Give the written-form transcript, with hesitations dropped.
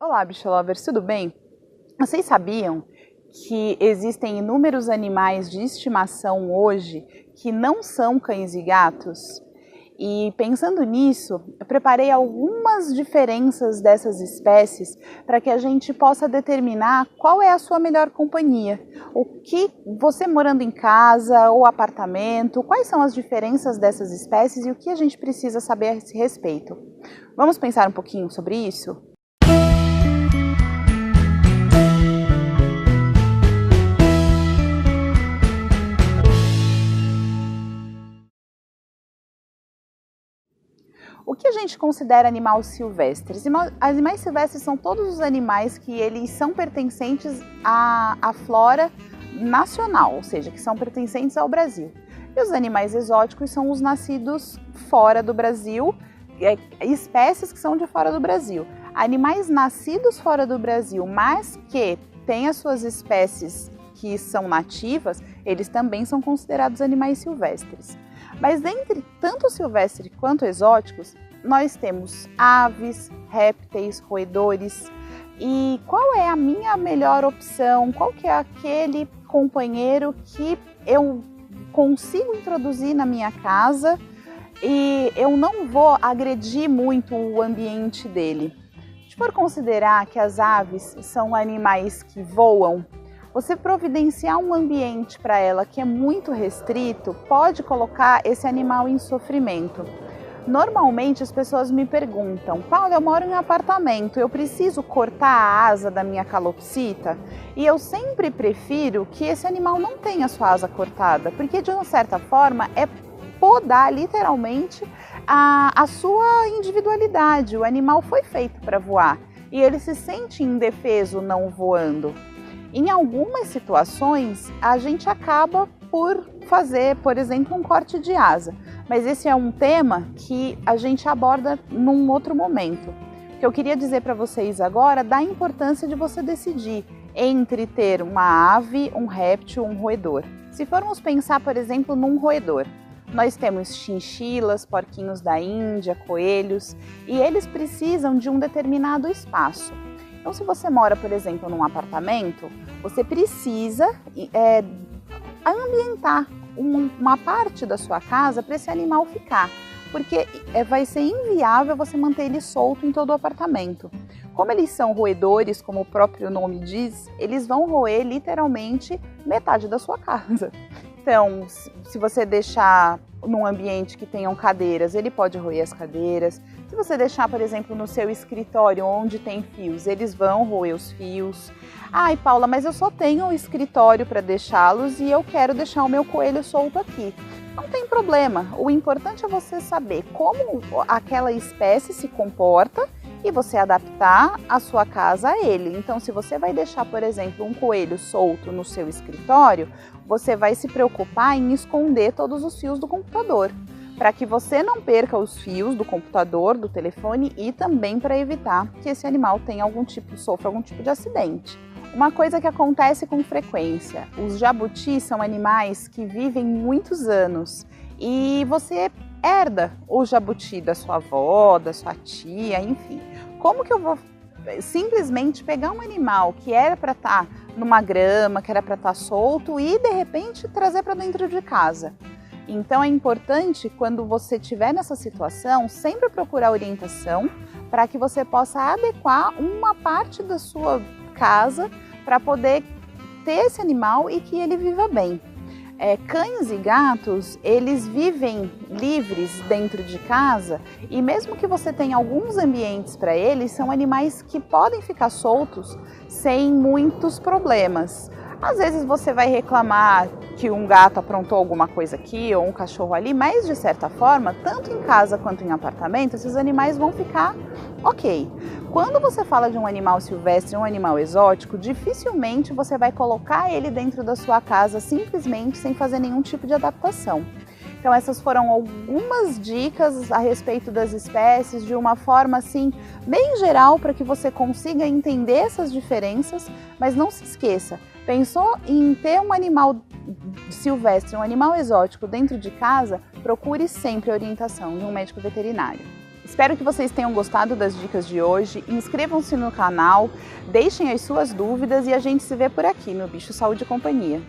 Olá, bicholovers, tudo bem? Vocês sabiam que existem inúmeros animais de estimação hoje que não são cães e gatos? E pensando nisso, eu preparei algumas diferenças dessas espécies para que a gente possa determinar qual é a sua melhor companhia. O que você morando em casa ou apartamento, quais são as diferenças dessas espécies e o que a gente precisa saber a esse respeito. Vamos pensar um pouquinho sobre isso? O que a gente considera animais silvestres? Animais silvestres são todos os animais que eles são pertencentes à flora nacional, ou seja, que são pertencentes ao Brasil. E os animais exóticos são os nascidos fora do Brasil, espécies que são de fora do Brasil. Animais nascidos fora do Brasil, mas que têm as suas espécies que são nativas, eles também são considerados animais silvestres. Mas entre tanto silvestres quanto exóticos, nós temos aves, répteis, roedores. E qual é a minha melhor opção? Qual que é aquele companheiro que eu consigo introduzir na minha casa e eu não vou agredir muito o ambiente dele? Se for considerar que as aves são animais que voam, você providenciar um ambiente para ela que é muito restrito pode colocar esse animal em sofrimento. Normalmente as pessoas me perguntam: Paula, eu moro em um apartamento, eu preciso cortar a asa da minha calopsita? E eu sempre prefiro que esse animal não tenha sua asa cortada, porque de uma certa forma é podar literalmente a sua individualidade. O animal foi feito para voar e ele se sente indefeso não voando. Em algumas situações, a gente acaba por fazer, por exemplo, um corte de asa. Mas esse é um tema que a gente aborda num outro momento. O que eu queria dizer para vocês agora da importância de você decidir entre ter uma ave, um réptil, um roedor. Se formos pensar, por exemplo, num roedor, nós temos chinchilas, porquinhos da Índia, coelhos, e eles precisam de um determinado espaço. Então, se você mora, por exemplo, num apartamento, você precisa ambientar uma parte da sua casa para esse animal ficar, porque vai ser inviável você manter ele solto em todo o apartamento. Como eles são roedores, como o próprio nome diz, eles vão roer literalmente metade da sua casa. Então, se você deixar num ambiente que tenham cadeiras, ele pode roer as cadeiras. Se você deixar, por exemplo, no seu escritório onde tem fios, eles vão roer os fios. Ai, Paula, mas eu só tenho o escritório para deixá-los e eu quero deixar o meu coelho solto aqui. Não tem problema. O importante é você saber como aquela espécie se comporta e você adaptar a sua casa a ele. Então, se você vai deixar, por exemplo, um coelho solto no seu escritório, você vai se preocupar em esconder todos os fios do computador, para que você não perca os fios do computador, do telefone e também para evitar que esse animal sofra algum tipo de acidente. Uma coisa que acontece com frequência, os jabutis são animais que vivem muitos anos e você herda o jabuti da sua avó, da sua tia, enfim. Como que eu vou simplesmente pegar um animal que era para estar numa grama, que era para estar solto e de repente trazer para dentro de casa? Então é importante, quando você estiver nessa situação, sempre procurar orientação para que você possa adequar uma parte da sua casa para poder ter esse animal e que ele viva bem. Cães e gatos, eles vivem livres dentro de casa e mesmo que você tenha alguns ambientes para eles, são animais que podem ficar soltos sem muitos problemas. Às vezes você vai reclamar que um gato aprontou alguma coisa aqui ou um cachorro ali, mas de certa forma, tanto em casa quanto em apartamento, esses animais vão ficar ok. Quando você fala de um animal silvestre, um animal exótico, dificilmente você vai colocar ele dentro da sua casa simplesmente sem fazer nenhum tipo de adaptação. Então essas foram algumas dicas a respeito das espécies de uma forma assim bem geral para que você consiga entender essas diferenças, mas não se esqueça, pensou em ter um animal silvestre, um animal exótico dentro de casa, procure sempre a orientação de um médico veterinário. Espero que vocês tenham gostado das dicas de hoje. Inscrevam-se no canal, deixem as suas dúvidas e a gente se vê por aqui no Bicho Saúde e Companhia.